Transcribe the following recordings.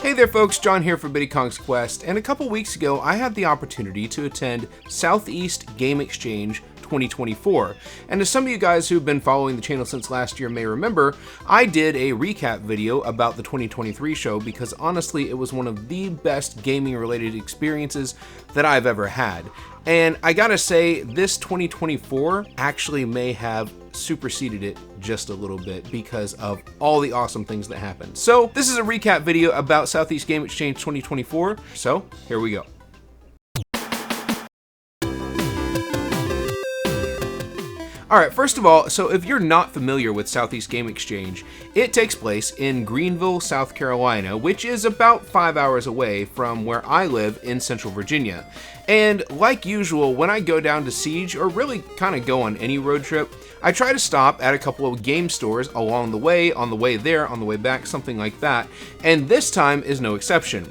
Hey there folks, John here for Biddy Kong's Quest, and a couple weeks ago I had the opportunity to attend Southeast Game Exchange 2024. And as some of you guys who've been following the channel since last year may remember, I did a recap video about the 2023 show because honestly it was one of the best gaming related experiences that I've ever had. And I gotta say, this 2024 actually may have superseded it just a little bit because of all the awesome things that happened. So this is a recap video about Southeast Game Exchange 2024, so here we go. Alright, first of all, so if you're not familiar with Southeast Game Exchange, it takes place in Greenville, South Carolina, which is about 5 hours away from where I live in Central Virginia. And like usual, when I go down to Siege, or really kind of go on any road trip, I try to stop at a couple of game stores along the way, on the way there, on the way back, something like that, and this time is no exception.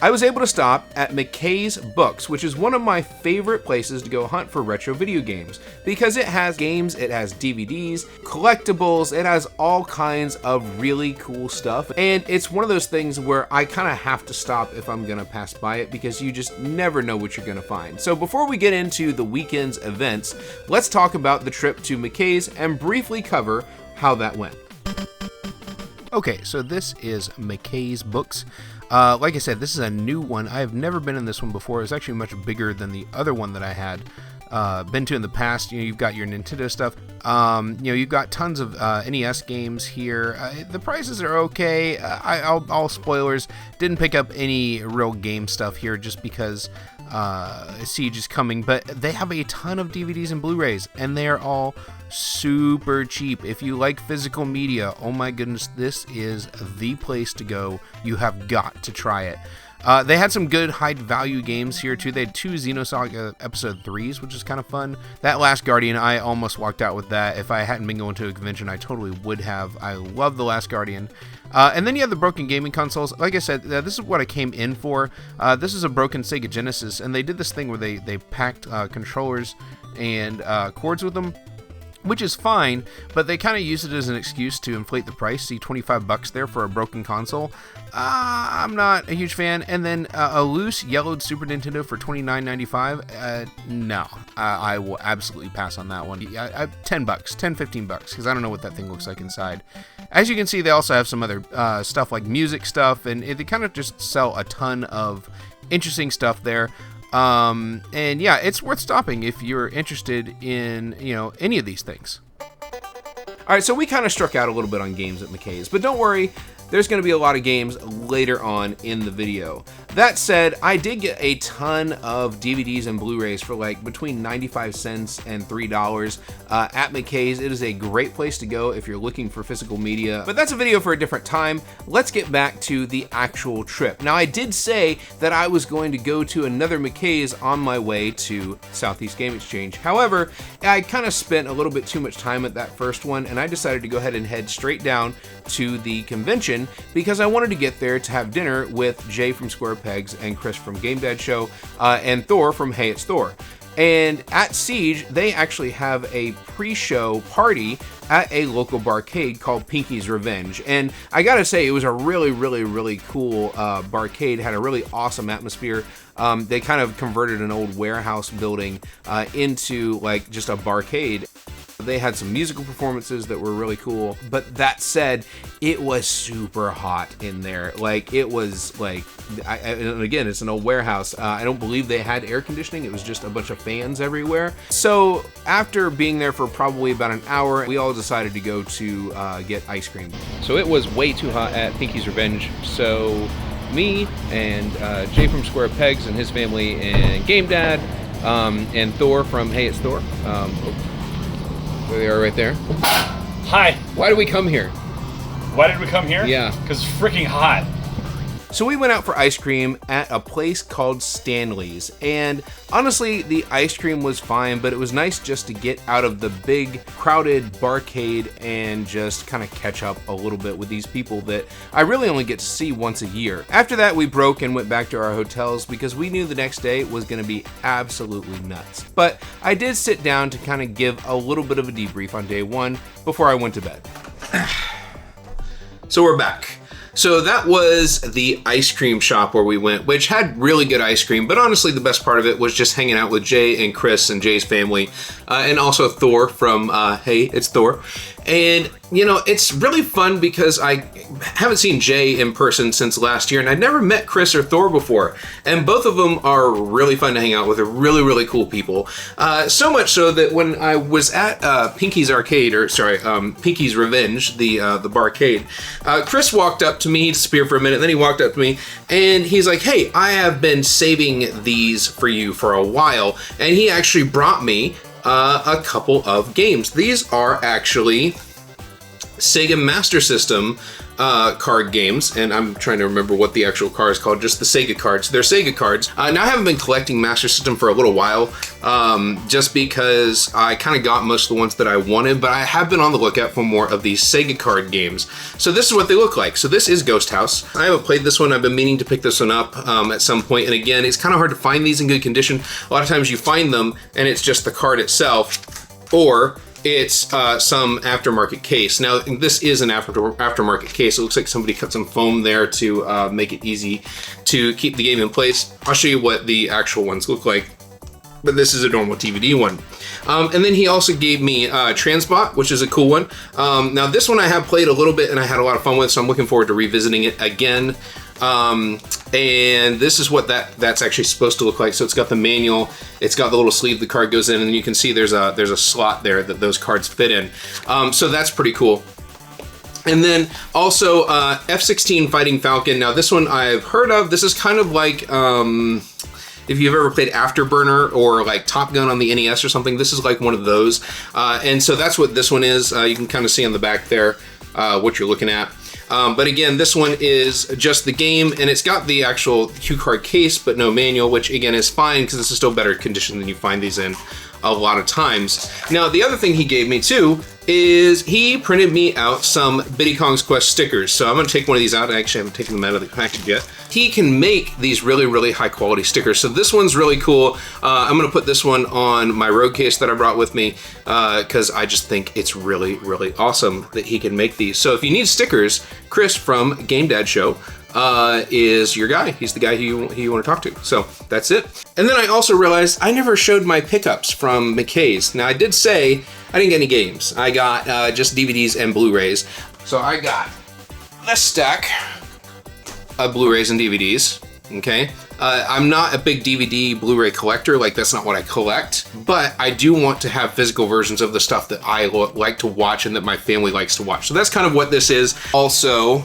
I was able to stop at McKay's Books, which is one of my favorite places to go hunt for retro video games, because it has games, it has DVDs, collectibles, it has all kinds of really cool stuff, and it's one of those things where I kind of have to stop if I'm gonna pass by it because you just never know what you're gonna find. So before we get into the weekend's events, let's talk about the trip to McKay's and briefly cover how that went. Okay, so this is McKay's Books. Like I said, this is a new one. I have never been in this one before. It's actually much bigger than the other one that I had been to in the past. You know, you've got your Nintendo stuff. You know, you've got tons of NES games here. The prices are okay. All spoilers. Didn't pick up any real game stuff here just because Siege is coming, but they have a ton of DVDs and Blu-rays, and they are all super cheap. If you like physical media, oh my goodness, this is the place to go. You have got to try it. They had some good high value games here too. They had 2 Xenosaga episode 3s, which is kind of fun. That Last Guardian, I almost walked out with that. If I hadn't been going to a convention, I totally would have. I love The Last Guardian. And then you have the broken gaming consoles. Like I said, this is what I came in for. This is a broken Sega Genesis, and they did this thing where they packed controllers and cords with them, which is fine, but they kind of use it as an excuse to inflate the price. See, $25 there for a broken console. I'm not a huge fan. And then a loose yellowed Super Nintendo for $29.95. No, I will absolutely pass on that one. $10, $15, because I don't know what that thing looks like inside. As you can see, they also have some other stuff like music stuff, and they kind of just sell a ton of interesting stuff there. And yeah, it's worth stopping if you're interested in, you know, any of these things. All right, so we kind of struck out a little bit on games at McKay's, but don't worry, there's going to be a lot of games later on in the video. That said, I did get a ton of DVDs and Blu-rays for like between 95 cents and $3 at McKay's. It is a great place to go if you're looking for physical media, but that's a video for a different time. Let's get back to the actual trip. Now, I did say that I was going to go to another McKay's on my way to Southeast Game Exchange. However, I kind of spent a little bit too much time at that first one, and I decided to go ahead and head straight down to the convention because I wanted to get there to have dinner with Jay from Square Pegs and Chris from Game Dad Show and Thor from Hey It's Thor. And at Siege, they actually have a pre-show party at a local barcade called Pinky's Revenge. And I gotta say, it was a really cool barcade, had a really awesome atmosphere. They kind of converted an old warehouse building into like just a barcade. They had some musical performances that were really cool, but that said, it was super hot in there. Like, it was like, and again, it's an old warehouse. I don't believe they had air conditioning. It was just a bunch of fans everywhere. So after being there for probably about an hour, we all decided to go to get ice cream. So it was way too hot at Pinky's Revenge. So me and Jay from Square Pegs and his family and Game Dad and Thor from Hey It's Thor. There they are right there. Hi. Why did we come here? Why did we come here? Yeah. Because it's freaking hot. So we went out for ice cream at a place called Stanley's, and honestly, the ice cream was fine, but it was nice just to get out of the big, crowded barcade and just kind of catch up a little bit with these people that I really only get to see once a year. After that, we broke and went back to our hotels because we knew the next day was going to be absolutely nuts. But I did sit down to kind of give a little bit of a debrief on day one before I went to bed. So we're back. So that was the ice cream shop where we went, which had really good ice cream, but honestly the best part of it was just hanging out with Jay and Chris and Jay's family, and also Thor from Hey, It's Thor. And, you know, it's really fun because I haven't seen Jay in person since last year, and I'd never met Chris or Thor before. And both of them are really fun to hang out with. They're really, really cool people. So much so that when I was at Pinky's Revenge, the barcade, Chris walked up to me, he disappeared for a minute, then he walked up to me, and he's like, hey, I have been saving these for you for a while. And he actually brought me a couple of games. These are actually Sega Master System card games, and I'm trying to remember what the actual card is called, just the Sega cards. They're Sega cards. Now I haven't been collecting Master System for a little while, just because I kind of got most of the ones that I wanted, but I have been on the lookout for more of these Sega card games. So this is what they look like. So this is Ghost House. I haven't played this one. I've been meaning to pick this one up at some point, and again, it's kind of hard to find these in good condition. A lot of times you find them and it's just the card itself, or it's some aftermarket case. Now, this is an aftermarket case. It looks like somebody cut some foam there to make it easy to keep the game in place. I'll show you what the actual ones look like, but this is a normal DVD one. And then he also gave me Transbot, which is a cool one. Now, this one I have played a little bit and I had a lot of fun with, so I'm looking forward to revisiting it again. And this is what that's actually supposed to look like. So it's got the manual, it's got the little sleeve the card goes in, and you can see there's a slot there that those cards fit in. So that's pretty cool. And then also F-16 Fighting Falcon. Now this one I've heard of. This is kind of like if you've ever played Afterburner or like Top Gun on the NES or something, this is like one of those. And so that's what this one is. You can kind of see on the back there what you're looking at. But again, this one is just the game, and it's got the actual cue card case, but no manual, which again is fine because this is still better condition than you find these in a lot of times. Now, the other thing he gave me too is he printed me out some Biddy Kong's Quest stickers. So I'm gonna take one of these out. I actually haven't taken them out of the package yet. He can make these really, really high quality stickers. So this one's really cool. I'm gonna put this one on my road case that I brought with me because I just think it's really, really awesome that he can make these. So if you need stickers, Chris from Game Dad Show is your guy. He's the guy who you want to talk to. So that's it. And then I also realized I never showed my pickups from McKay's. Now I did say I didn't get any games. I got just DVDs and Blu-rays. So I got this stack of Blu-rays and DVDs, okay? I'm not a big DVD Blu-ray collector, like that's not what I collect, but I do want to have physical versions of the stuff that I like to watch and that my family likes to watch. So that's kind of what this is. Also,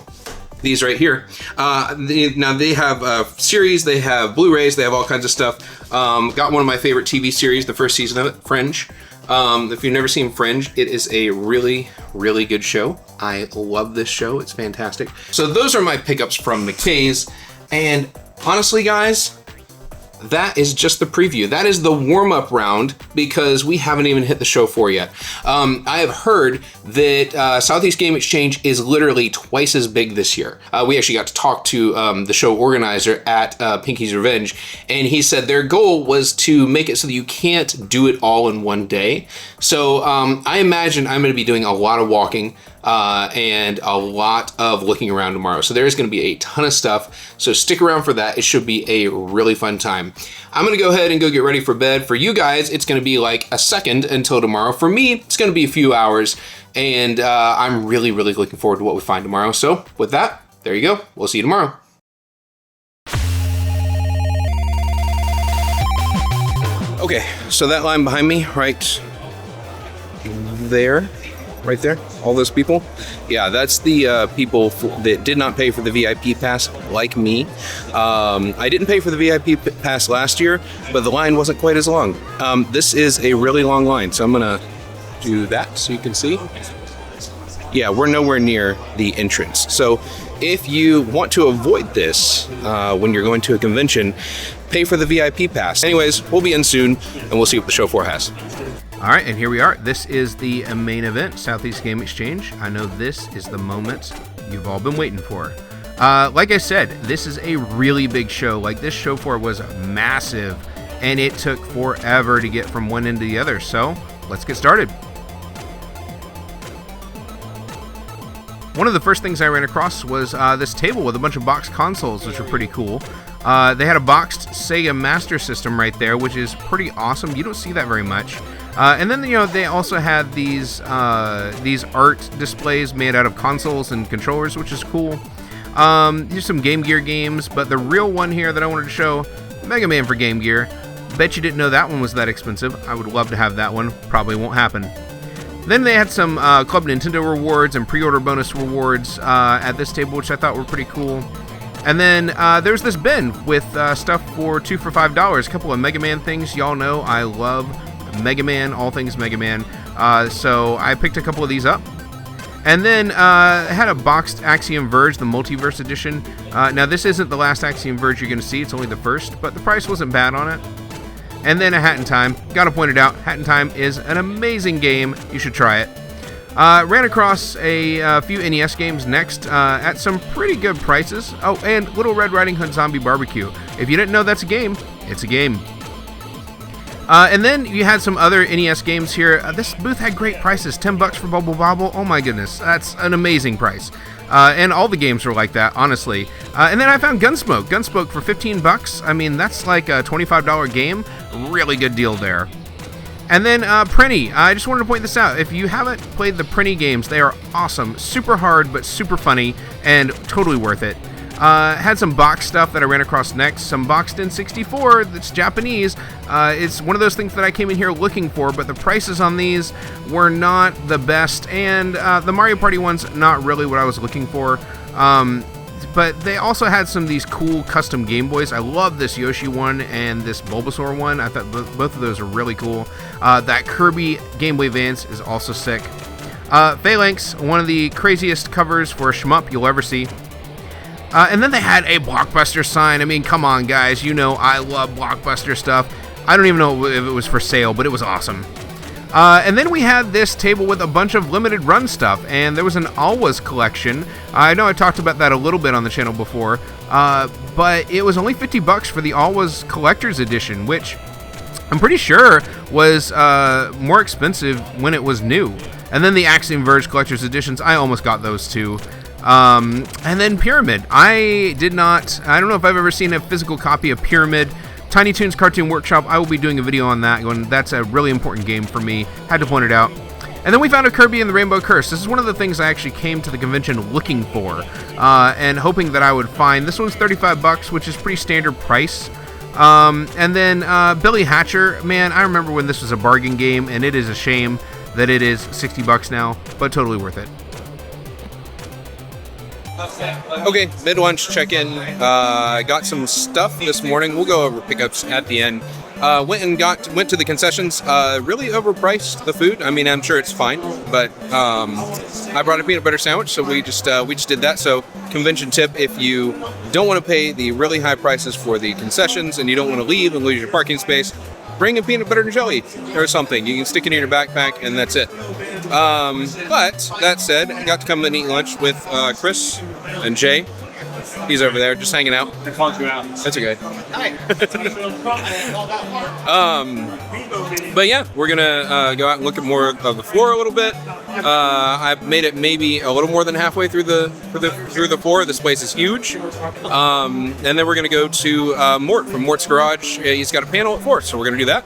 these right here. Now they have series, they have Blu-rays, they have all kinds of stuff. Got one of my favorite TV series, the first season of it, Fringe. If you've never seen Fringe, it is a really, really good show. I love this show, it's fantastic. So those are my pickups from McKay's, and honestly guys, that is just the preview. That is the warm-up round because we haven't even hit the show 4 yet. I have heard that Southeast Game Exchange is literally twice as big this year. We actually got to talk to the show organizer at Pinky's Revenge, and he said their goal was to make it so that you can't do it all in one day. So I imagine I'm going to be doing a lot of walking and a lot of looking around tomorrow. So there's going to be a ton of stuff. So stick around for that. It should be a really fun time. I'm going to go ahead and go get ready for bed. For you guys, it's going to be like a second until tomorrow. For me, it's going to be a few hours. And I'm really, really looking forward to what we find tomorrow. So with that, there you go. We'll see you tomorrow. Okay, so that line behind me, right there, all those people, yeah, that's the people that did not pay for the VIP pass, like me. I didn't pay for the VIP pass last year, but the line wasn't quite as long. This is a really long line, so I'm gonna do that so you can see. Yeah, we're nowhere near the entrance. So if you want to avoid this when you're going to a convention, pay for the VIP pass. Anyways, we'll be in soon, and we'll see what the show 4 has. All right, and here we are. This is the main event, Southeast Game Exchange. I know this is the moment you've all been waiting for. Like I said, this is a really big show. Like, this show 4 was massive, and it took forever to get from one end to the other. So let's get started. one of the first things I ran across was this table with a bunch of boxed consoles, which are pretty cool. They had a boxed Sega Master System right there, which is pretty awesome. You don't see that very much. And then, they also had these art displays made out of consoles and controllers, which is cool. Here's some Game Gear games, but the real one here that I wanted to show, Mega Man for Game Gear. Bet you didn't know that one was that expensive. I would love to have that one. Probably won't happen. Then they had some Club Nintendo rewards and pre-order bonus rewards at this table, which I thought were pretty cool. And then there's this bin with stuff for 2 for $5. A couple of Mega Man things. Y'all know I love Mega Man, all things Mega Man. So I picked a couple of these up. And then I had a boxed Axiom Verge, the Multiverse Edition. Now this isn't the last Axiom Verge you're going to see. It's only the first, but the price wasn't bad on it. And then a Hat in Time. Gotta point it out, Hat in Time is an amazing game. You should try it. Ran across a few NES games next at some pretty good prices. Oh, and Little Red Riding Hood Zombie Barbecue. If you didn't know that's a game, it's a game. And then you had some other NES games here. This booth had great prices. $10 for Bubble Bobble. Oh my goodness, that's an amazing price. And all the games were like that, honestly. And then I found Gunsmoke. Gunsmoke for $15. I mean, that's like a $25 game. Really good deal there. And then Prinny. I just wanted to point this out. If you haven't played the Prinny games, they are awesome. Super hard, but super funny, and totally worth it. Had some box stuff that I ran across next. Some boxed N64 that's Japanese. It's one of those things that I came in here looking for, but the prices on these were not the best, and the Mario Party one's not really what I was looking for. But they also had some of these cool custom Game Boys. I love this Yoshi one and this Bulbasaur one. I thought both of those are really cool. That Kirby Game Boy Advance is also sick. Phalanx, one of the craziest covers for a shmup you'll ever see. And then they had a Blockbuster sign. I mean, come on, guys. You know I love Blockbuster stuff. I don't even know if it was for sale, but it was awesome. And then we had this table with a bunch of limited run stuff, and there was an Always collection. I know I talked about that a little bit on the channel before, but it was only $50 for the Always Collector's Edition, which I'm pretty sure was more expensive when it was new. And then the Axiom Verge Collector's Editions, I almost got those too. And then Pyramid. I don't know if I've ever seen a physical copy of Pyramid. Tiny Toons Cartoon Workshop, I will be doing a video on that, going, that's a really important game for me. Had to point it out. And then we found a Kirby and the Rainbow Curse. This is one of the things I actually came to the convention looking for, and hoping that I would find. This one's $35, which is pretty standard price. And then Billy Hatcher, man, I remember when this was a bargain game, and it is a shame that it is $60 now, but totally worth it. Okay, mid-lunch check-in. Got some stuff this morning. We'll go over pickups at the end. Went to the concessions. Really overpriced the food. I mean, I'm sure it's fine, but I brought a peanut butter sandwich, so we just did that. So, convention tip: if you don't want to pay the really high prices for the concessions and you don't want to leave and lose your parking space, bring a peanut butter and jelly or something. You can stick it in your backpack, and that's it. But that said, I got to come and eat lunch with Chris and Jay. He's over there just hanging out. That's okay. Hi. But yeah, we're gonna go out and look at more of the floor a little bit. I've made it maybe a little more than halfway through the floor. This place is huge. And then we're gonna go to Mort from Mort's Garage. He's got a panel at 4, so we're gonna do that.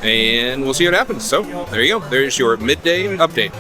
And we'll see what happens. So there you go. There's your midday update.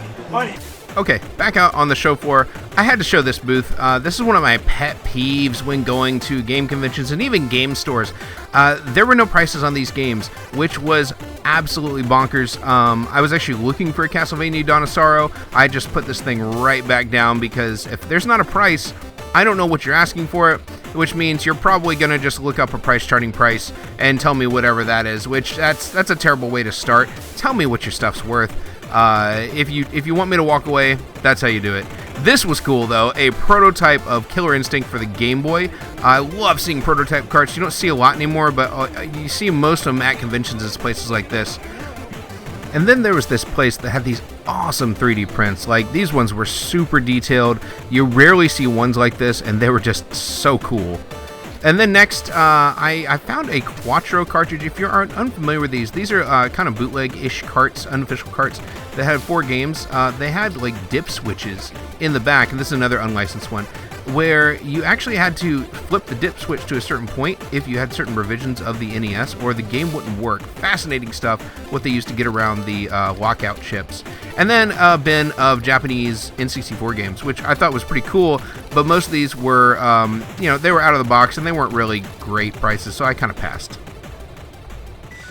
Okay, back out on the show floor. I had to show this booth. This is one of my pet peeves when going to game conventions and even game stores. There were no prices on these games, which was absolutely bonkers. I was actually looking for a Castlevania Dawn of Sorrow. I just put this thing right back down because if there's not a price, I don't know what you're asking for it, which means you're probably going to just look up a charting price and tell me whatever that is, which that's a terrible way to start. Tell me what your stuff's worth. If you want me to walk away, that's how you do it. This was cool though, a prototype of Killer Instinct for the Game Boy. I love seeing prototype carts. You don't see a lot anymore, but you see most of them at conventions and places like this. And then there was this place that had these awesome 3D prints. Like, these ones were super detailed. You rarely see ones like this, and they were just so cool. And then next, I found a Quattro cartridge. If you're unfamiliar with these are kind of bootleg-ish carts, unofficial carts. that had 4 games. They had like dip switches in the back, and this is another unlicensed one, where you actually had to flip the dip switch to a certain point if you had certain revisions of the NES, or the game wouldn't work. Fascinating stuff, what they used to get around the lockout chips. And then a bin of Japanese N64 games, which I thought was pretty cool, but most of these were, they were out of the box, and they weren't really great prices, so I kind of passed.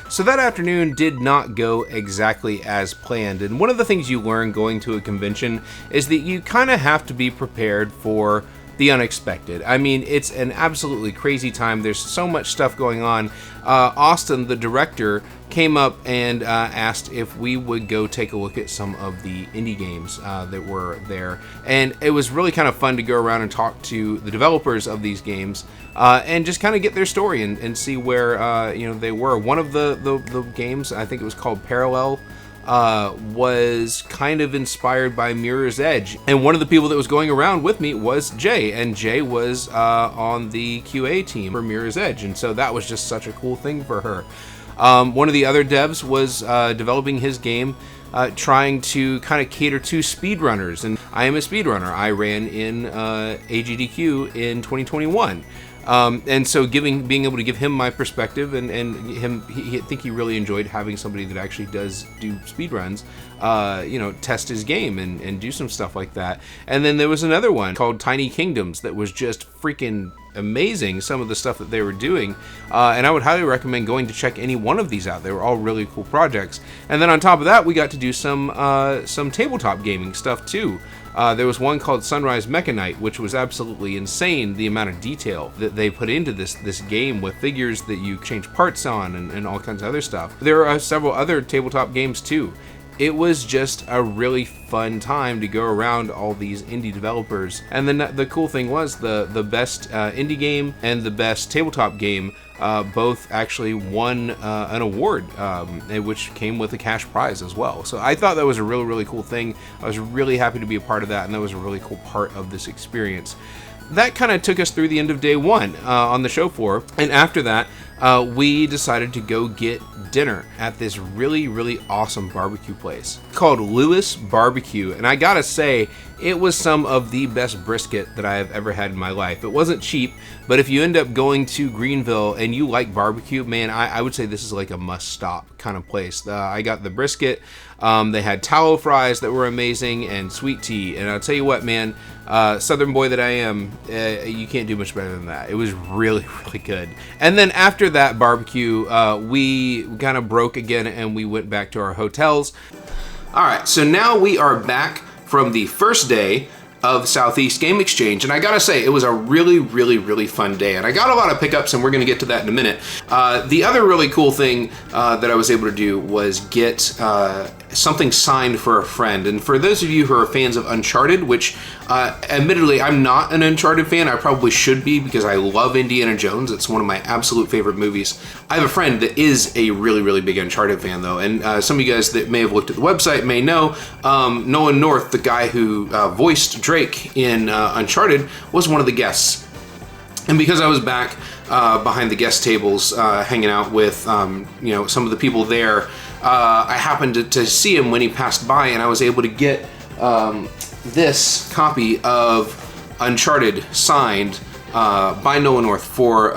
So that afternoon did not go exactly as planned, and one of the things you learn going to a convention is that you kind of have to be prepared for the unexpected. I mean, it's an absolutely crazy time. There's so much stuff going on. Austin, the director, came up and asked if we would go take a look at some of the indie games that were there. And it was really kind of fun to go around and talk to the developers of these games and just kind of get their story and see where they were. One of the games, I think it was called Parallel, was kind of inspired by Mirror's Edge. And one of the people that was going around with me was Jay, and Jay was on the QA team for Mirror's Edge, and so that was just such a cool thing for her. One of the other devs was developing his game, trying to kind of cater to speedrunners, and I am a speedrunner. I ran in AGDQ in 2021. And so being able to give him my perspective and I think he really enjoyed having somebody that actually does do speedruns, test his game and do some stuff like that. And then there was another one called Tiny Kingdoms that was just freaking amazing, some of the stuff that they were doing. And I would highly recommend going to check any one of these out. They were all really cool projects. And then on top of that, we got to do some tabletop gaming stuff too. There was one called Sunrise Mechanite, which was absolutely insane, the amount of detail that they put into this game with figures that you change parts on and all kinds of other stuff. There are several other tabletop games too. It was just a really fun time to go around all these indie developers. And then the cool thing was the best indie game and the best tabletop game both actually won an award, which came with a cash prize as well. So I thought that was a really, really cool thing. I was really happy to be a part of that, and that was a really cool part of this experience. That kind of took us through the end of day one on the show floor, and after that, we decided to go get dinner at this really, really awesome barbecue place called Lewis Barbecue. And I gotta say, it was some of the best brisket that I have ever had in my life. It wasn't cheap, but if you end up going to Greenville and you like barbecue, man, I would say this is like a must-stop kind of place. I got the brisket. They had tallow fries that were amazing and sweet tea. And I'll tell you what, man, Southern boy that I am, you can't do much better than that. It was really, really good. And then after that barbecue, we kind of broke again and we went back to our hotels. All right, so now we are back from the first day of Southeast Game Exchange, and I gotta say, it was a really, really, really fun day, and I got a lot of pickups, and we're gonna get to that in a minute. The other really cool thing that I was able to do was get something signed for a friend, and for those of you who are fans of Uncharted, which admittedly, I'm not an Uncharted fan. I probably should be because I love Indiana Jones. It's one of my absolute favorite movies. I have a friend that is a really, really big Uncharted fan, though, and some of you guys that may have looked at the website may know Nolan North, the guy who voiced Drake in Uncharted, was one of the guests. And because I was back behind the guest tables hanging out with some of the people there, I happened to see him when he passed by, and I was able to get this copy of Uncharted signed by Nolan North for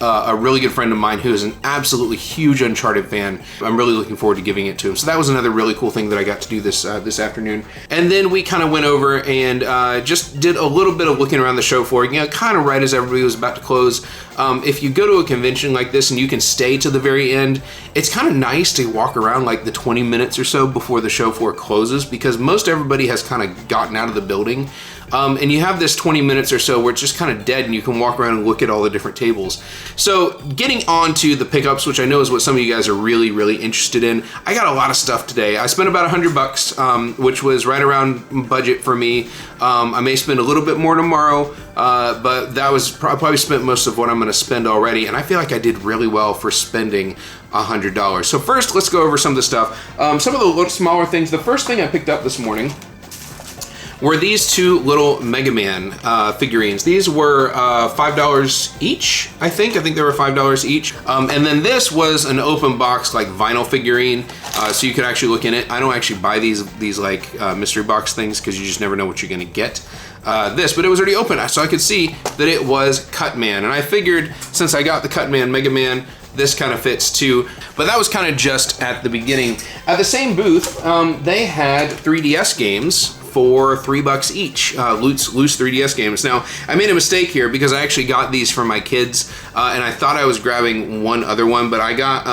a really good friend of mine who is an absolutely huge Uncharted fan. I'm really looking forward to giving it to him. So that was another really cool thing that I got to do this afternoon. And then we kind of went over and just did a little bit of looking around the show floor, kind of right as everybody was about to close. If you go to a convention like this and you can stay to the very end, it's kind of nice to walk around like the 20 minutes or so before the show floor closes, because most everybody has kind of gotten out of the building. And you have this 20 minutes or so where it's just kind of dead and you can walk around and look at all the different tables. So getting on to the pickups, which I know is what some of you guys are really, really interested in. I got a lot of stuff today. I spent about $100, which was right around budget for me. I may spend a little bit more tomorrow, but that was probably spent most of what I'm gonna spend already. And I feel like I did really well for spending $100. So first, let's go over some of the stuff. Some of the smaller things. The first thing I picked up this morning were these two little Mega Man figurines. These were $5 each, I think. I think they were $5 each. And then this was an open box, like vinyl figurine, so you could actually look in it. I don't actually buy these like mystery box things because you just never know what you're gonna get. But it was already open, so I could see that it was Cutman. And I figured, since I got the Cutman Mega Man, this kind of fits too. But that was kind of just at the beginning. At the same booth, they had 3DS games for $3 each, loose 3DS games. Now, I made a mistake here because I actually got these for my kids, and I thought I was grabbing one other one, but I got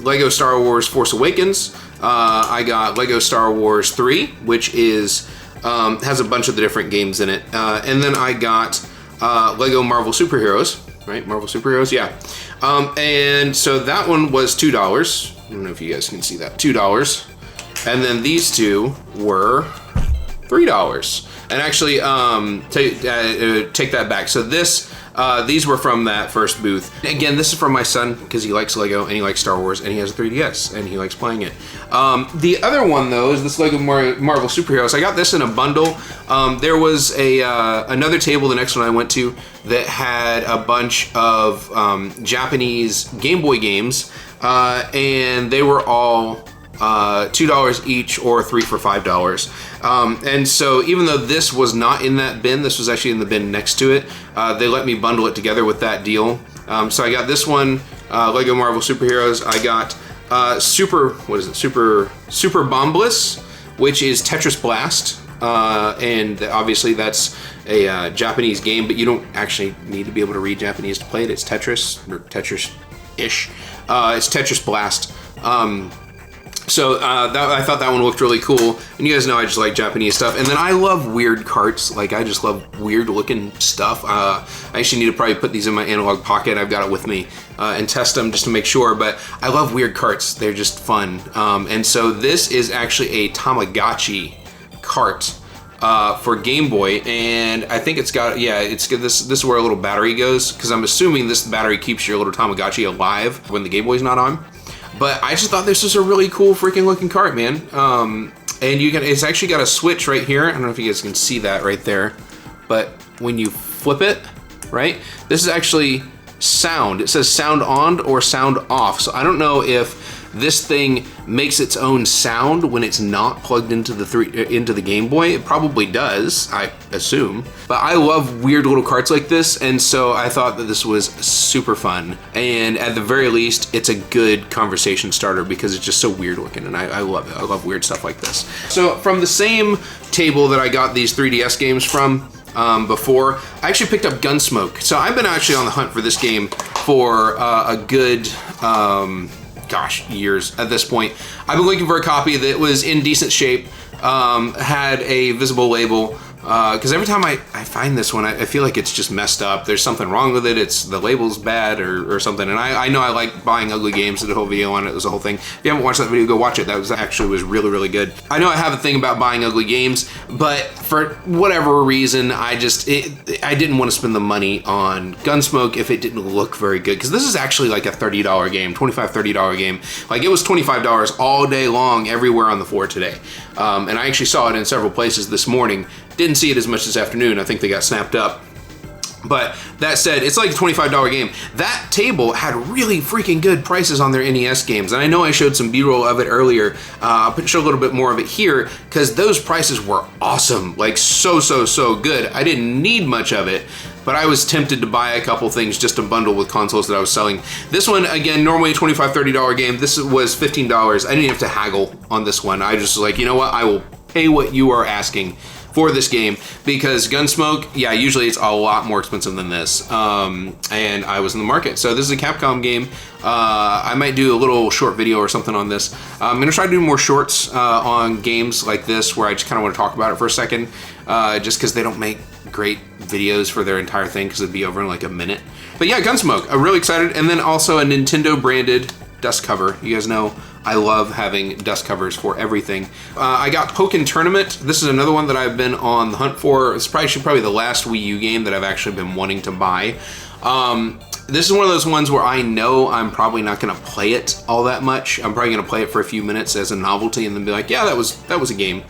Lego Star Wars Force Awakens. I got Lego Star Wars 3, which is has a bunch of the different games in it. And then I got Lego Marvel Superheroes, right? Marvel Superheroes, yeah. And so that one was $2. I don't know if you guys can see that, $2. And then these two were $3. And actually, take that back. So these were from that first booth. Again, this is from my son because he likes Lego and he likes Star Wars and he has a 3DS and he likes playing it. The other one though is this Lego Marvel Superheroes. I got this in a bundle. There was another table, the next one I went to, that had a bunch of Japanese Game Boy games, and they were all $2 each or 3 for $5. And so even though this was not in that bin, this was actually in the bin next to it, they let me bundle it together with that deal. So I got this one, Lego Marvel Superheroes. I got Super Bombliss, which is Tetris Blast. And obviously that's a Japanese game, but you don't actually need to be able to read Japanese to play it. It's Tetris, or Tetris-ish. It's Tetris Blast. So I thought that one looked really cool. And you guys know I just like Japanese stuff. And then I love weird carts. Like, I just love weird looking stuff. I actually need to probably put these in my analog pocket. I've got it with me and test them just to make sure. But I love weird carts. They're just fun. And so this is actually a Tamagotchi cart for Game Boy. And I think it's got, yeah, it's good. This is where a little battery goes, because I'm assuming this battery keeps your little Tamagotchi alive when the Game Boy's not on. But I just thought this was a really cool freaking looking cart, man. And it's actually got a switch right here. I don't know if you guys can see that right there, but when you flip it, right, this is actually sound. It says sound on or sound off. So I don't know if this thing makes its own sound when it's not plugged into the Game Boy. It probably does, I assume. But I love weird little carts like this, and so I thought that this was super fun. And at the very least, it's a good conversation starter because it's just so weird looking, and I love it. I love weird stuff like this. So from the same table that I got these 3DS games from before, I actually picked up Gunsmoke. So I've been actually on the hunt for this game for a good years at this point. I've been looking for a copy that was in decent shape, had a visible label, because every time I find this one, I feel like it's just messed up. There's something wrong with it. It's the label's bad or something. And I know I like buying ugly games. Did a whole video on it. It was a whole thing. If you haven't watched that video, go watch it. That was really, really good. I know I have a thing about buying ugly games, but for whatever reason, I didn't want to spend the money on Gunsmoke if it didn't look very good. Because this is actually like a $30 game, $25-$30 game. Like, it was $25 all day long everywhere on the floor today. And I actually saw it in several places this morning. Didn't see it as much this afternoon. I think they got snapped up. But that said, it's like a $25 game. That table had really freaking good prices on their NES games. And I know I showed some B-roll of it earlier. I'll show a little bit more of it here because those prices were awesome. Like, so good. I didn't need much of it, but I was tempted to buy a couple things just to bundle with consoles that I was selling. This one, again, normally a $25-$30 game. This was $15. I didn't have to haggle on this one. I just was like, you know what? I will pay what you are asking for this game, because Gunsmoke, yeah, usually it's a lot more expensive than this, and I was in the market. So this is a Capcom game. I might do a little short video or something on this. I'm gonna try to do more shorts on games like this where I just kind of want to talk about it for a second, just because they don't make great videos for their entire thing, because it'd be over in like a minute. But yeah, Gunsmoke, I'm really excited. And then also a Nintendo branded dust cover. You guys know I love having dust covers for everything. I got Pokken Tournament. This is another one that I've been on the hunt for. It's probably the last Wii U game that I've actually been wanting to buy. This is one of those ones where I know I'm probably not gonna play it all that much. I'm probably gonna play it for a few minutes as a novelty and then be like, yeah, that was a game.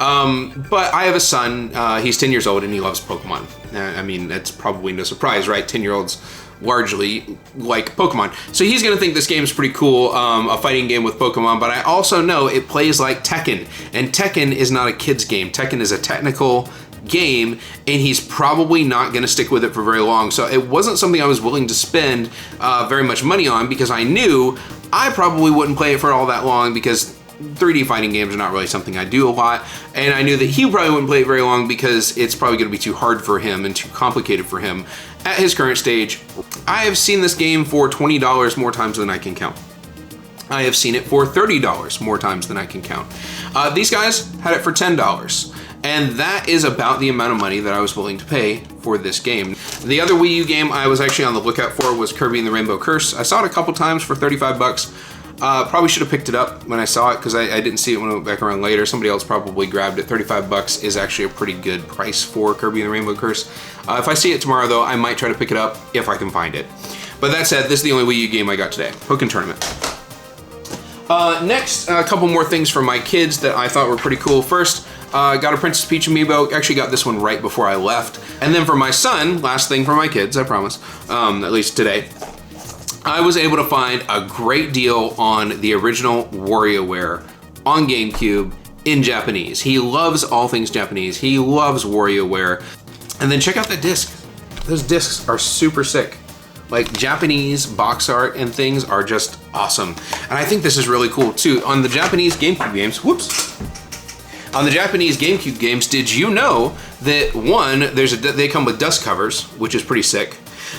But I have a son, he's 10 years old and he loves Pokemon. I mean, that's probably no surprise, right? 10-year-olds largely like Pokemon. So he's gonna think this game is pretty cool, a fighting game with Pokemon, but I also know it plays like Tekken, and Tekken is not a kid's game. Tekken is a technical game, and he's probably not gonna stick with it for very long. So it wasn't something I was willing to spend very much money on, because I knew I probably wouldn't play it for all that long, because 3D fighting games are not really something I do a lot, and I knew that he probably wouldn't play it very long because it's probably going to be too hard for him and too complicated for him at his current stage. I have seen this game for $20 more times than I can count. I have seen it for $30 more times than I can count. These guys had it for $10, and that is about the amount of money that I was willing to pay for this game. The other Wii U game I was actually on the lookout for was Kirby and the Rainbow Curse. I saw it a couple times for 35 bucks. Probably should have picked it up when I saw it, because I didn't see it when I went back around later. Somebody else probably grabbed it. 35 bucks is actually a pretty good price for Kirby and the Rainbow Curse. If I see it tomorrow though, I might try to pick it up if I can find it. But that said, this is the only Wii U game I got today. Pokken Tournament. Next, a couple more things from my kids that I thought were pretty cool. First, got a Princess Peach amiibo. Actually got this one right before I left. And then for my son, last thing for my kids, I promise, at least today, I was able to find a great deal on the original WarioWare on GameCube in Japanese. He loves all things Japanese. He loves WarioWare. And then check out that disc. Those discs are super sick. Like, Japanese box art and things are just awesome. And I think this is really cool too. On the Japanese GameCube games, on the Japanese GameCube games, did you know that one, they come with dust covers, which is pretty sick.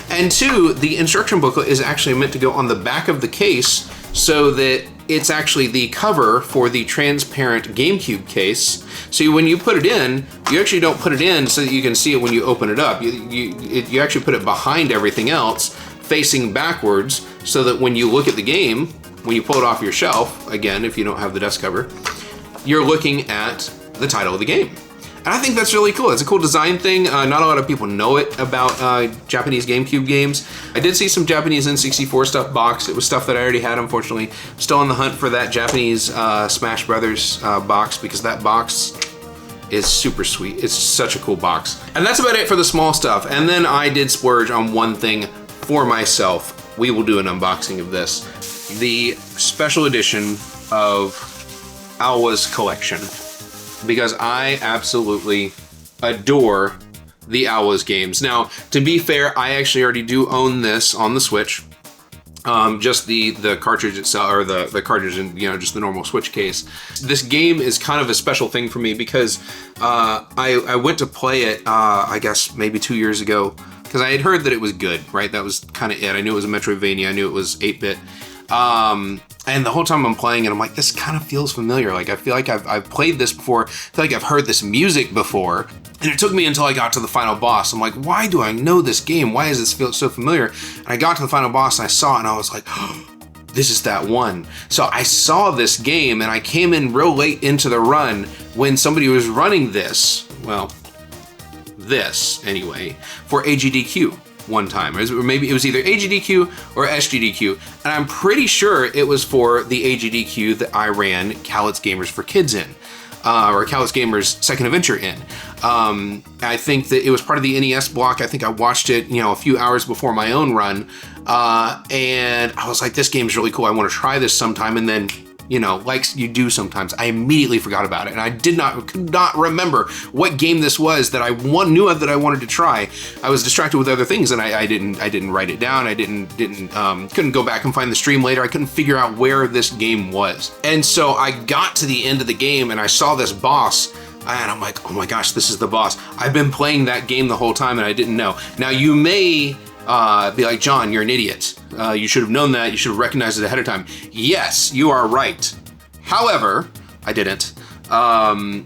And two, the instruction booklet is actually meant to go on the back of the case so that it's actually the cover for the transparent GameCube case. So when you put it in, you actually don't put it in so that you can see it when you open it up. You actually put it behind everything else, facing backwards, so that when you look at the game, when you pull it off your shelf, again, if you don't have the dust cover, you're looking at the title of the game. And I think that's really cool. It's a cool design thing. Not a lot of people know it about Japanese GameCube games. I did see some Japanese N64 stuff boxed. It was stuff that I already had, unfortunately. Still on the hunt for that Japanese Smash Brothers box, because that box is super sweet. It's such a cool box. And that's about it for the small stuff. And then I did splurge on one thing for myself. We will do an unboxing of this. The special edition of Alwa's collection, because I absolutely adore the Alwa's games. Now, to be fair, I actually already do own this on the Switch. Just the cartridge itself, or the cartridge and, you know, just the normal Switch case. This game is kind of a special thing for me because I went to play it, I guess maybe 2 years ago, because I had heard that it was good, right? That was kind of it. I knew it was a Metroidvania. I knew it was 8-bit. And the whole time I'm playing it, I'm like, this kind of feels familiar. Like, I feel like I've played this before. I feel like I've heard this music before. And it took me until I got to the final boss. I'm like, why do I know this game? Why does this feel so familiar? And I got to the final boss and I saw it and I was like, oh, this is that one. So I saw this game and I came in real late into the run when somebody was running this, well, this anyway, for AGDQ. One time, or maybe it was either AGDQ or SGDQ, and I'm pretty sure it was for the AGDQ that I ran Calit's Gamers for Kids in, or Calit's Gamers Second Adventure in. I think that it was part of the NES block. I think I watched it, you know, a few hours before my own run, and I was like, this game's really cool. I want to try this sometime, and then, you know, like you do sometimes, I immediately forgot about it, and I could not remember what game this was that I knew that I wanted to try. I was distracted with other things, and I didn't write it down. I couldn't go back and find the stream later. I couldn't figure out where this game was, and so I got to the end of the game, and I saw this boss, and I'm like, oh my gosh, this is the boss. I've been playing that game the whole time, and I didn't know. Now you may be like, John, you're an idiot. You should have known that. You should have recognized it ahead of time. Yes, you are right. However, I didn't. And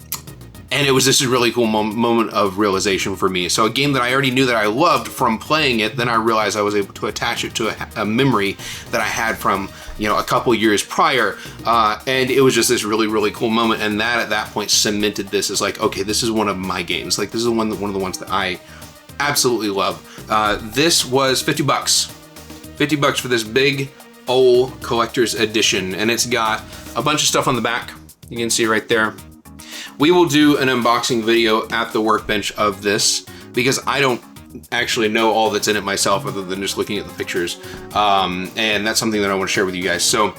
it was this really cool moment of realization for me. So a game that I already knew that I loved from playing it, then I realized I was able to attach it to a memory that I had from, you know, a couple years prior. And it was just this really, really cool moment. And that at that point cemented this as like, okay, this is one of my games. Like, this is one of the ones that I absolutely love. This was 50 bucks. 50 bucks for this big old collector's edition, and it's got a bunch of stuff on the back. You can see right there. we will do an unboxing video at the workbench of this, because I don't actually know all that's in it myself other than just looking at the pictures. And that's something that I want to share with you guys. So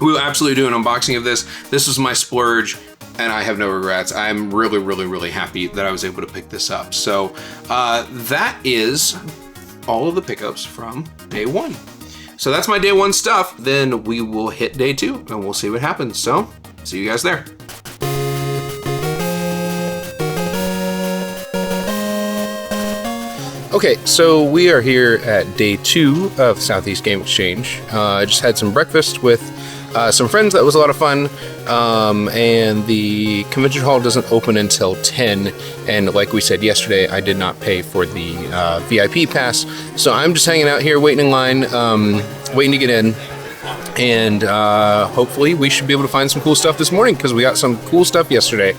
we will absolutely do an unboxing of this. This was my splurge, and I have no regrets. I'm really, really, really happy that I was able to pick this up. So that is all of the pickups from day one. So that's my day one stuff. Then we will hit day two and we'll see what happens. So see you guys there. Okay, so we are here at day two of Southeast Game Exchange. I just had some breakfast with some friends. That was a lot of fun. And the convention hall doesn't open until 10. And like we said yesterday, I did not pay for the VIP pass. So I'm just hanging out here, waiting in line, waiting to get in. And hopefully we should be able to find some cool stuff this morning, because we got some cool stuff yesterday.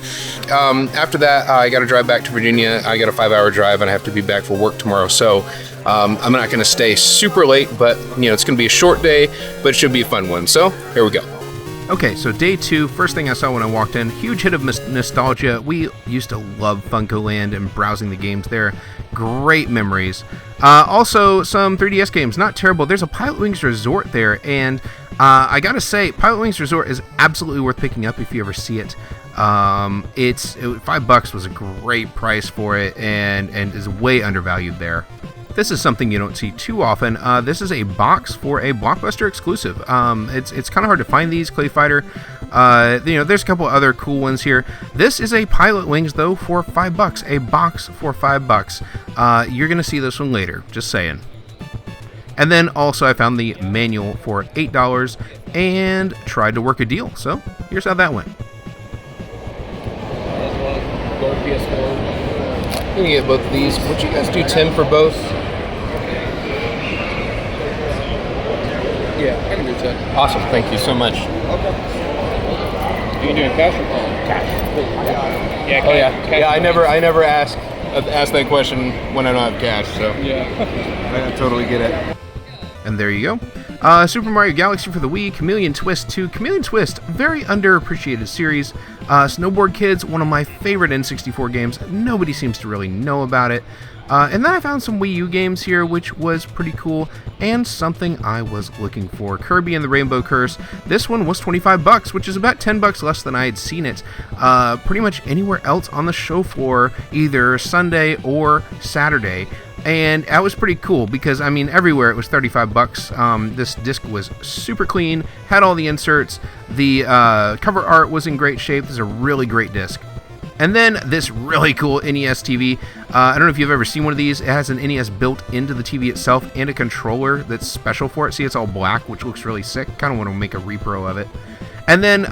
After that, I got to drive back to Virginia. I got a 5-hour drive and I have to be back for work tomorrow. So I'm not going to stay super late, but it's going to be a short day, but it should be a fun one. So here we go. Okay, so day two, first thing I saw when I walked in, huge hit of nostalgia. We used to love Funkoland and browsing the games there. Great memories. Also, some 3DS games, not terrible. There's a Pilot Wings Resort there, and I gotta say, Pilot Wings Resort is absolutely worth picking up if you ever see it. It's $5 was a great price for it, and is way undervalued there. This is something you don't see too often. This is a box for a Blockbuster exclusive. It's kind of hard to find these, Clay Fighter. There's a couple other cool ones here. This is a Pilot Wings, though, for $5. A box for $5. You're going to see this one later, just saying. And then also I found the manual for $8 and tried to work a deal. So here's how that went. I'm going to get both of these. Would you guys do 10 for both? Yeah, I can do 10. Awesome, thank you so much. Okay. Are you doing cash or phone? Cash. Yeah, Oh yeah, cash yeah. I never ask that question when I don't have cash. So Yeah. I totally get it. And there you go. Super Mario Galaxy for the Wii, Chameleon Twist 2. Chameleon Twist, very underappreciated series. Snowboard Kids, one of my favorite N64 games. Nobody seems to really know about it. And then I found some Wii U games here, which was pretty cool, and something I was looking for. Kirby and the Rainbow Curse. This one was $25, which is about $10 less than I had seen it pretty much anywhere else on the show floor, either Sunday or Saturday. And that was pretty cool because, everywhere it was $35. This disc was super clean, had all the inserts. The cover art was in great shape. This is a really great disc. And then this really cool NES TV. I don't know if you've ever seen one of these. It has an NES built into the TV itself and a controller that's special for it. See, it's all black, which looks really sick. Kind of want to make a repro of it. And then,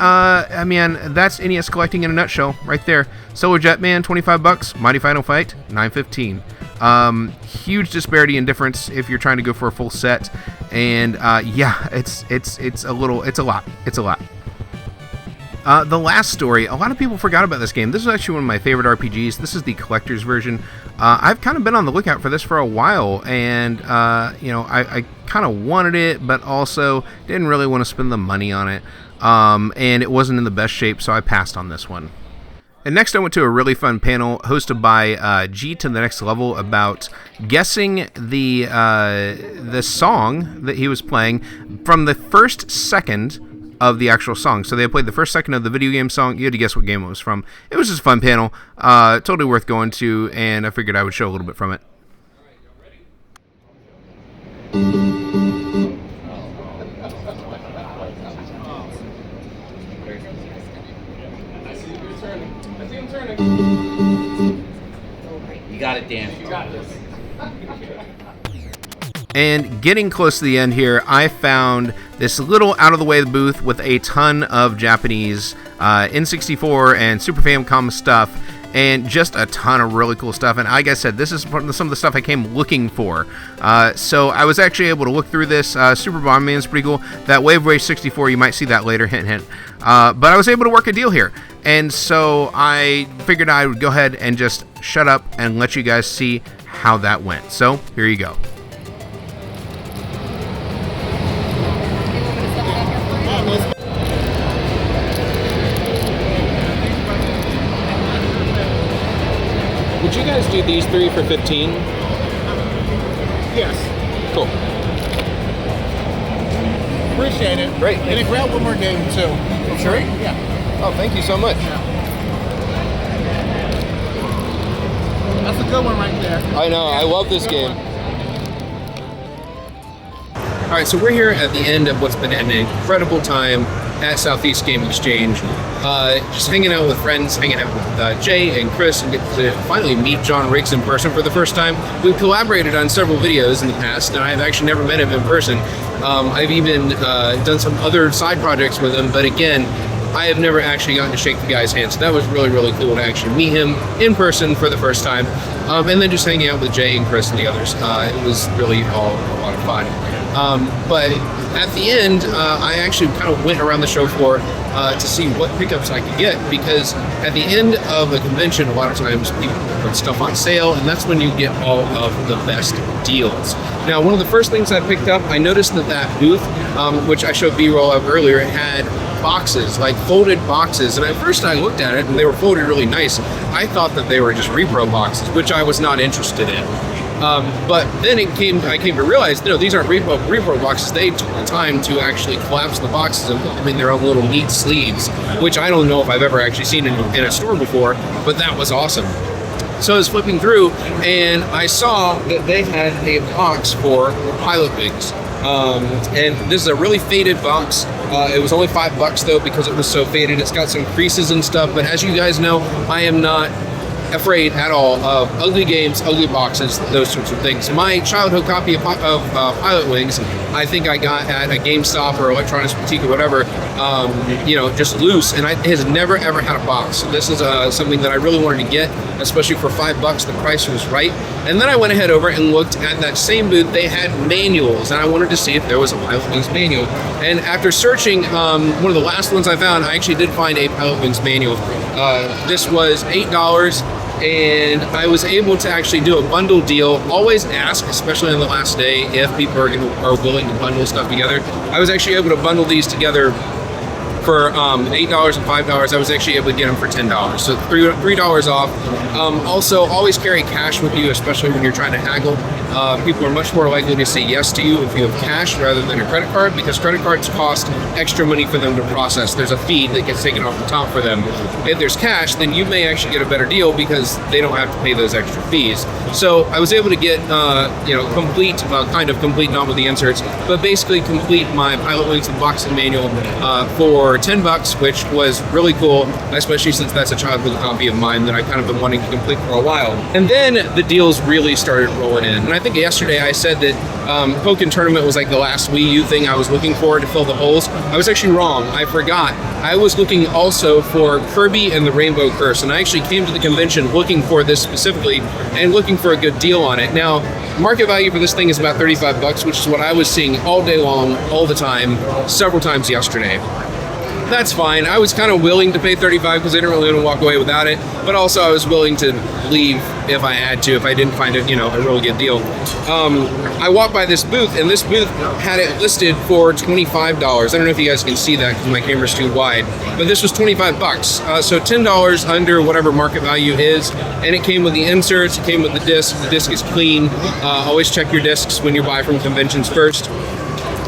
that's NES collecting in a nutshell right there. Solar Jetman, $25. Mighty Final Fight, $9.15. Huge disparity in difference if you're trying to go for a full set. And it's a lot. The last story, a lot of people forgot about this game. This is actually one of my favorite RPGs. This is the collector's version. I've kind of been on the lookout for this for a while, and I kind of wanted it, but also didn't really want to spend the money on it. And it wasn't in the best shape, so I passed on this one. And next I went to a really fun panel hosted by G to the Next Level about guessing the song that he was playing from the first second of the actual song. So they played the first second of the video game song. You had to guess what game it was from. It was just a fun panel. Totally worth going to, and I figured I would show a little bit from it. You got it, Dan. You got this. And getting close to the end here, I found this little out-of-the-way booth with a ton of Japanese N64 and Super Famicom stuff, and just a ton of really cool stuff. And like I said, this is some of the stuff I came looking for. So I was actually able to look through this. Super Bomberman is pretty cool. That Wave Race 64, you might see that later, hint, hint. But I was able to work a deal here. And so I figured I would go ahead and just shut up and let you guys see how that went. So here you go. Would you guys do these 3 for 15? Yes. Cool. Appreciate it. Great. And if we have one more game too. Sure. Yeah. Oh, thank you so much. That's a good one right there. I know, I love this game. All right, so we're here at the end of what's been an incredible time at Southeast Game Exchange. Just hanging out with friends, hanging out with Jay and Chris, and get to finally meet John Riggs in person for the first time. We've collaborated on several videos in the past, and I've actually never met him in person. I've even done some other side projects with him, but again, I have never actually gotten to shake the guy's hand, so that was really, really cool to actually meet him in person for the first time. And then just hanging out with Jay and Chris and the others. It was really all a lot of fun. But at the end, I actually kind of went around the show floor to see what pickups I could get, because at the end of a convention, a lot of times people put stuff on sale, and that's when you get all of the best deals. Now, one of the first things I picked up, I noticed that booth, which I showed B-roll of earlier, had boxes, like folded boxes, and at first I looked at it and they were folded really nice. I thought that they were just repro boxes, which I was not interested in. But then I came to realize, these aren't repro boxes. They took the time to actually collapse the boxes and put them in their own little neat sleeves, which I don't know if I've ever actually seen in a store before, but that was awesome. So I was flipping through and I saw that they had a box for Pilot Wings. And this is a really faded box. It was only $5 though, because it was so faded. It's got some creases and stuff, but as you guys know, I am not afraid at all of ugly games, ugly boxes, those sorts of things. My childhood copy of Pilot Wings, I think I got at a GameStop or Electronics Boutique or whatever, just loose, and it has never ever had a box. So this is something that I really wanted to get, especially for $5. The price was right. And then I went ahead over and looked at that same booth. They had manuals, and I wanted to see if there was a Pilot Wings manual. And after searching, one of the last ones I found, I actually did find a Pilot Wings manual. This was $8. And I was able to actually do a bundle deal. Always ask, especially on the last day, if people are willing to bundle stuff together. I was actually able to bundle these together for $8 and $5. I was actually able to get them for $10, so $3 off. Also, always carry cash with you, especially when you're trying to haggle. People are much more likely to say yes to you if you have cash rather than a credit card, because credit cards cost extra money for them to process. There's a fee that gets taken off the top for them. If there's cash, then you may actually get a better deal because they don't have to pay those extra fees. So I was able to get complete, not with the inserts, but basically complete my Pilot Wings unboxing manual for $10, which was really cool, especially since that's a childhood copy of mine that I kind of been wanting to complete for a while. And then the deals really started rolling in. And I think yesterday I said that Pokken Tournament was like the last Wii U thing I was looking for to fill the holes. I was actually wrong. I forgot. I was looking also for Kirby and the Rainbow Curse, and I actually came to the convention looking for this specifically and looking for a good deal on it. Now, market value for this thing is about $35, which is what I was seeing all day long, all the time, several times yesterday. That's fine. I was kind of willing to pay $35 because I didn't really want to walk away without it, but also I was willing to leave if I had to, if I didn't find it, a really good deal. I walked by this booth, and this booth had it listed for $25. I don't know if you guys can see that because my camera's too wide, but this was $25. So $10 under whatever market value is, and it came with the inserts, it came with the disc. The disc is clean. Always check your discs when you buy from conventions first.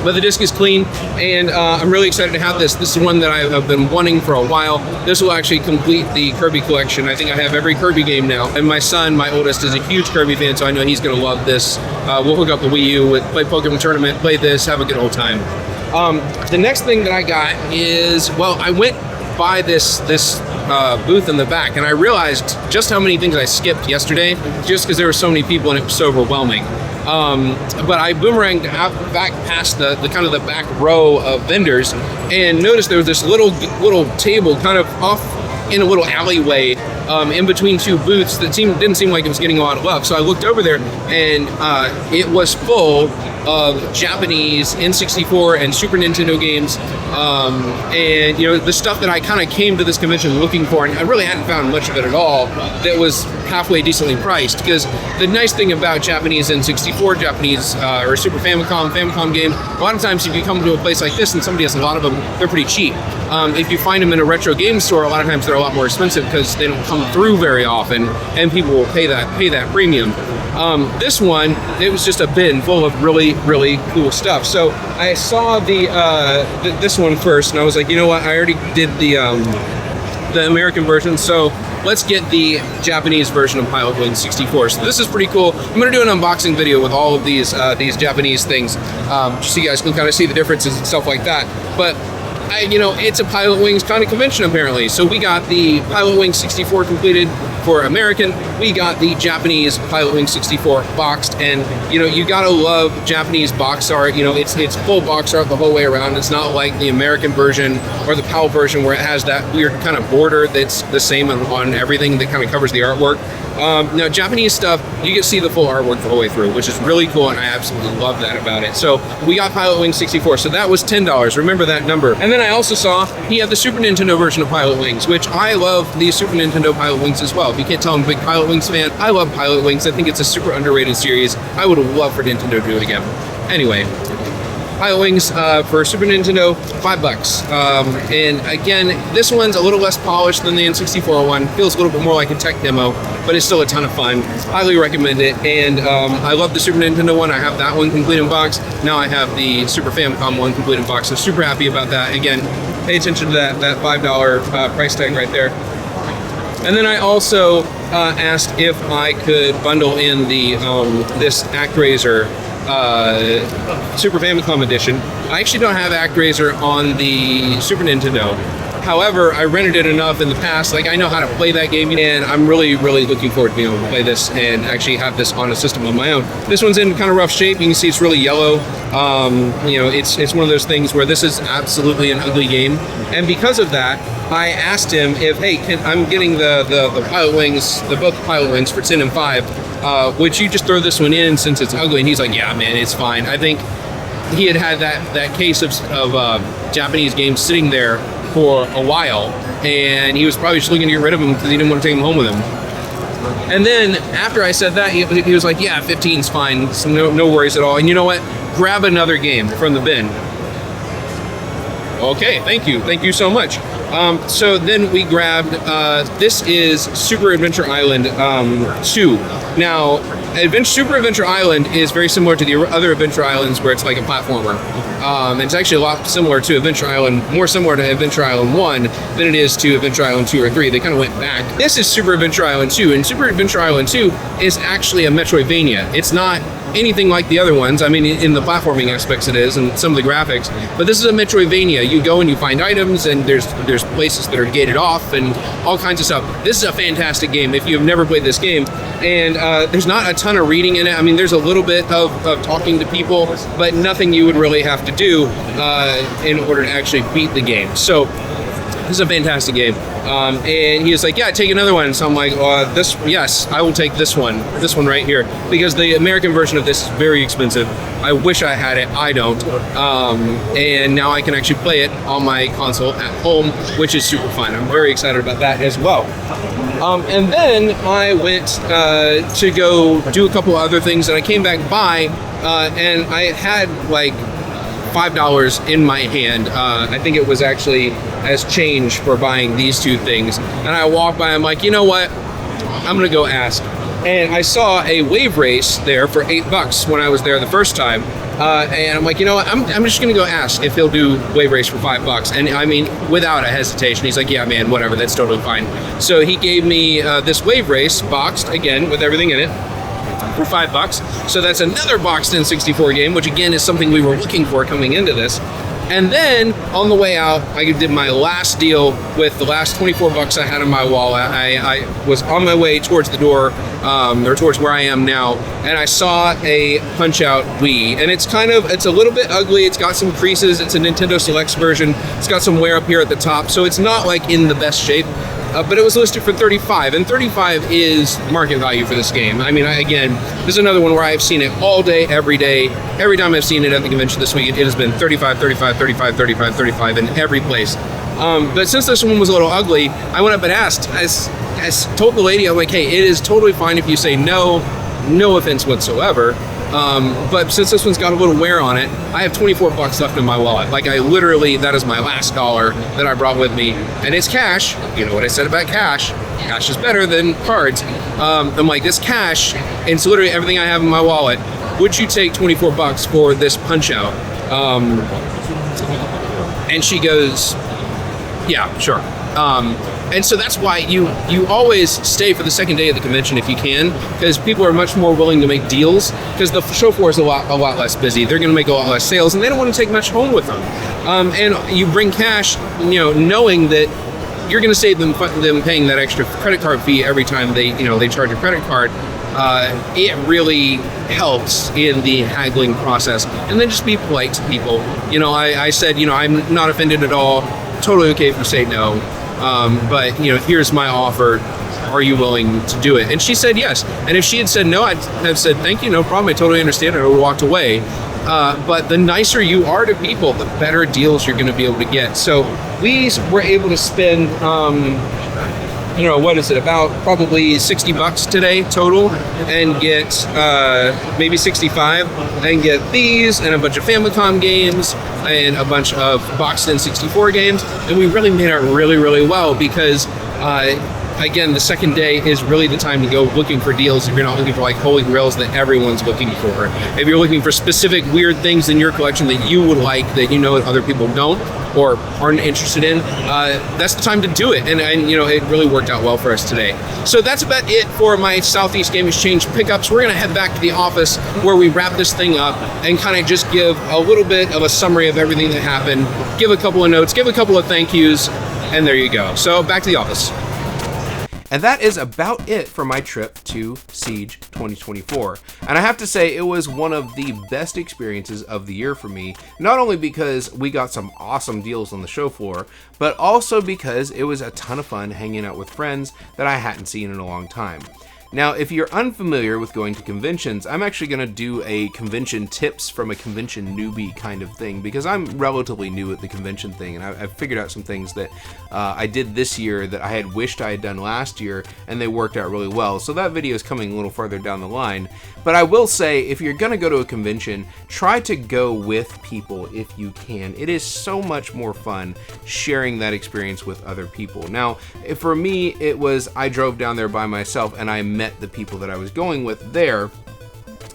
But the disc is clean, and I'm really excited to have this. This is one that I have been wanting for a while. This will actually complete the Kirby collection. I think I have every Kirby game now. And my son, my oldest, is a huge Kirby fan, so I know he's going to love this. We'll hook up the Wii U, play Pokemon Tournament, play this, have a good old time. The next thing that I got is, I went by this booth in the back, and I realized just how many things I skipped yesterday, just because there were so many people and it was so overwhelming. But I boomeranged out back past the kind of the back row of vendors and noticed there was this little table kind of off in a little alleyway in between two booths that didn't seem like it was getting a lot of love. So I looked over there, and it was full of Japanese N64 and Super Nintendo games, and the stuff that I kind of came to this convention looking for, and I really hadn't found much of it at all that was halfway decently priced. Because the nice thing about Japanese N64, Japanese or Super Famicom games, a lot of times if you come to a place like this and somebody has a lot of them, they're pretty cheap. If you find them in a retro game store, a lot of times they're a lot more expensive because they don't come through very often, and people will pay that premium. This one, it was just a bin full of really, really cool stuff. So I saw this one first, and I was like, you know what? I already did the American version, so let's get the Japanese version of Pilot Wing 64. So this is pretty cool. I'm going to do an unboxing video with all of these Japanese things, just so you guys can kind of see the differences and stuff like that. But it's a Pilot Wings kind of convention apparently. So we got the Pilot Wing 64 completed for American. We got the Japanese Pilot Wing 64 boxed, and you gotta love Japanese box art. It's full box art the whole way around. It's not like the American version or the PAL version where it has that weird kind of border that's the same on everything that kind of covers the artwork. Now, Japanese stuff, you can see the full artwork the whole way through, which is really cool, and I absolutely love that about it. So we got Pilot Wing 64, so that was $10. Remember that number. And then I also saw he had the Super Nintendo version of Pilot Wings, which I love the Super Nintendo Pilot Wings as well. If you can't tell I'm a big Pilot Wings fan, I love Pilot Wings. I think it's a super underrated series. I would love for Nintendo to do it again. Anyway, Pilot Wings for Super Nintendo, $5. And again, this one's a little less polished than the N64 one. Feels a little bit more like a tech demo, but it's still a ton of fun. Highly recommend it. And I love the Super Nintendo one. I have that one complete in box. Now I have the Super Famicom one complete in box. So super happy about that. Again, pay attention to that $5 price tag right there. And then I also asked if I could bundle in the this ActRaiser Super Famicom edition. I actually don't have ActRaiser on the Super Nintendo. However, I rented it enough in the past, like I know how to play that game, and I'm really, really looking forward to being able to play this and actually have this on a system of my own. This one's in kind of rough shape. You can see it's really yellow. It's one of those things where this is absolutely an ugly game, and because of that, I asked him if, hey, I'm getting the Pilot Wings, both Pilot Wings for 10 and 5. Would you just throw this one in since it's ugly? And he's like, yeah, man, it's fine. I think he had that case of Japanese games sitting there for a while, and he was probably just looking to get rid of them because he didn't want to take them home with him. And then after I said that, he was like, yeah, 15's fine, so no worries at all. And you know what? Grab another game from the bin. Okay, thank you so much. So then we grabbed, this is Super Adventure Island 2. Now, Super Adventure Island is very similar to the other Adventure Islands where it's like a platformer. It's actually a lot similar to Adventure Island, more similar to Adventure Island 1 than it is to Adventure Island 2 or 3. They kind of went back. This is Super Adventure Island 2, and Super Adventure Island 2 is actually a Metroidvania. It's not anything like the other ones. I mean, in the platforming aspects it is, and some of the graphics, but this is a Metroidvania. You go and you find items, and there's places that are gated off and all kinds of stuff. This is a fantastic game if you've never played this game, and there's not a ton of reading in it. I mean, there's a little bit of talking to people, but nothing you would really have to do in order to actually beat the game. So this is a fantastic game. And he was like, yeah, take another one. So I'm like, yes, I will take this one right here, because the American version of this is very expensive. I wish I had it, I don't. And now I can actually play it on my console at home, which is super fun. I'm very excited about that as well. And then I went to go do a couple other things, and I came back by, and I had like $5 in my hand. I think it was actually as change for buying these two things. And I walked by, I'm like, you know what? I'm gonna go ask. And I saw a wave race there for $8 when I was there the first time. And I'm like, you know what? I'm just gonna go ask if he'll do wave race for $5. And I mean, without a hesitation, he's like, yeah, man, whatever, that's totally fine. So he gave me this wave race boxed, again, with everything in it, for $5. So that's another boxed N64 game, which again is something we were looking for coming into this. And then on the way out, I did my last deal with the last $24 I had in my wallet. I was on my way towards the door, or towards where I am now, and I saw a Punch-Out Wii. And it's a little bit ugly. It's got some creases. It's a Nintendo Selects version. It's got some wear up here at the top, so it's not like in the best shape. but it was listed for $35, and $35 is market value for this game. I mean, again, this is another one where I've seen it all day, every day. Every time I've seen it at the convention this week, it has been $35, $35, $35, $35, $35 in every place. But since this one was a little ugly, I went up and asked. I told the lady, I'm like, hey, it is totally fine if you say no offense whatsoever. But since this one's got a little wear on it, I have 24 bucks left in my wallet. Like, I literally, that is my last dollar that I brought with me, and it's cash. You know what I said about cash. Cash is better than cards. I'm like, this cash, and it's literally everything I have in my wallet. Would you take 24 bucks for this punch out? And she goes, yeah, sure. And so that's why you always stay for the second day of the convention if you can, because people are much more willing to make deals, because the show floor is a lot less busy. They're going to make a lot less sales, and they don't want to take much home with them. And you bring cash, knowing that you're going to save them paying that extra credit card fee every time they charge a credit card. It really helps in the haggling process. And then just be polite to people. I said, I'm not offended at all. Totally okay if you say no. But here's my offer. Are you willing to do it? And she said yes. And if she had said no, I'd have said, thank you, no problem. I totally understand. I would have walked away. But the nicer you are to people, the better deals you're going to be able to get. So we were able to spend, what is it, about probably $60 today total, and get maybe 65, and get these and a bunch of Famicom games and a bunch of boxed in 64 games. And we really made it really, really well, because again, the second day is really the time to go looking for deals if you're not looking for like holy grails that everyone's looking for. If you're looking for specific weird things in your collection that you would like that other people don't or aren't interested in, that's the time to do it. And it really worked out well for us today. So that's about it for my Southeast Game Exchange pickups. We're gonna head back to the office where we wrap this thing up and kind of just give a little bit of a summary of everything that happened, give a couple of notes, give a couple of thank yous, and there you go. So back to the office. And that is about it for my trip to Siege 2024. And I have to say, it was one of the best experiences of the year for me, not only because we got some awesome deals on the show floor, but also because it was a ton of fun hanging out with friends that I hadn't seen in a long time. Now, if you're unfamiliar with going to conventions, I'm actually going to do a convention tips from a convention newbie kind of thing, because I'm relatively new at the convention thing, and I've figured out some things that I did this year that I had wished I had done last year, and they worked out really well. So that video is coming a little farther down the line. But I will say, if you're going to go to a convention, try to go with people if you can. It is so much more fun sharing that experience with other people. Now, for me, it was I drove down there by myself, and I met the people that I was going with there,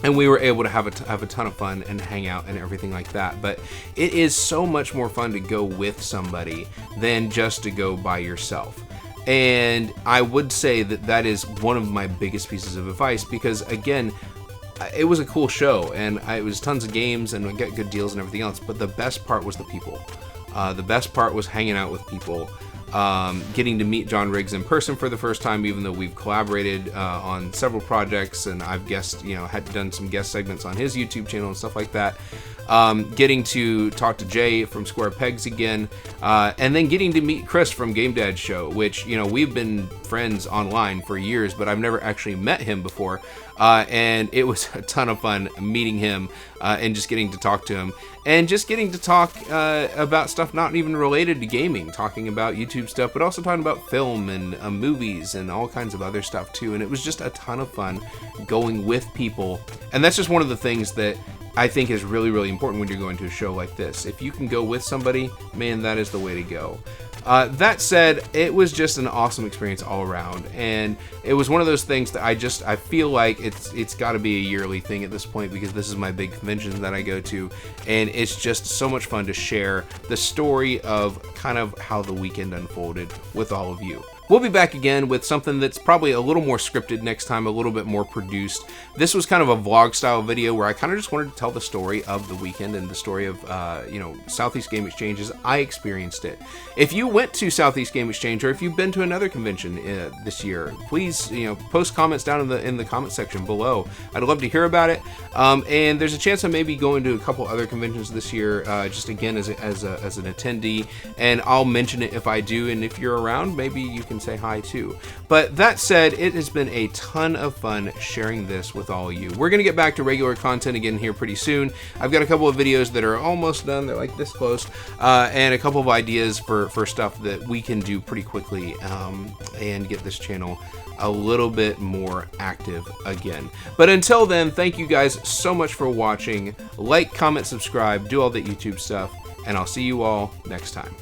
and we were able to have a ton of fun and hang out and everything like that. But it is so much more fun to go with somebody than just to go by yourself. And I would say that is one of my biggest pieces of advice, because again, it was a cool show, and it was tons of games, and we got good deals and everything else, but the best part was the people. The best part was hanging out with people. Getting to meet John Riggs in person for the first time, even though we've collaborated on several projects, and I've had done some guest segments on his YouTube channel and stuff like that. Getting to talk to Jay from Square Pegs again, and then getting to meet Chris from Game Dad's show, which, we've been friends online for years, but I've never actually met him before. And it was a ton of fun meeting him and just getting to talk to him, and just getting to talk about stuff not even related to gaming, talking about YouTube stuff, but also talking about film and movies and all kinds of other stuff too. And it was just a ton of fun going with people. And that's just one of the things that I think is really, really important when you're going to a show like this. If you can go with somebody, man, that is the way to go. That said, it was just an awesome experience all around, and it was one of those things that I feel like it's got to be a yearly thing at this point, because this is my big convention that I go to, and it's just so much fun to share the story of kind of how the weekend unfolded with all of you. We'll be back again with something that's probably a little more scripted next time, a little bit more produced. This was kind of a vlog style video where I kind of just wanted to tell the story of the weekend and the story of, Southeast Game Exchange as I experienced it. If you went to Southeast Game Exchange, or if you've been to another convention this year, please, post comments down in the comment section below. I'd love to hear about it. And there's a chance I may be going to a couple other conventions this year, just again as an attendee, and I'll mention it if I do. And if you're around, maybe you can and say hi too. But that said, it has been a ton of fun sharing this with all of you. We're going to get back to regular content again here pretty soon. I've got a couple of videos that are almost done. They're like this close. And a couple of ideas for stuff that we can do pretty quickly and get this channel a little bit more active again. But until then, thank you guys so much for watching. Like, comment, subscribe, do all the YouTube stuff, and I'll see you all next time.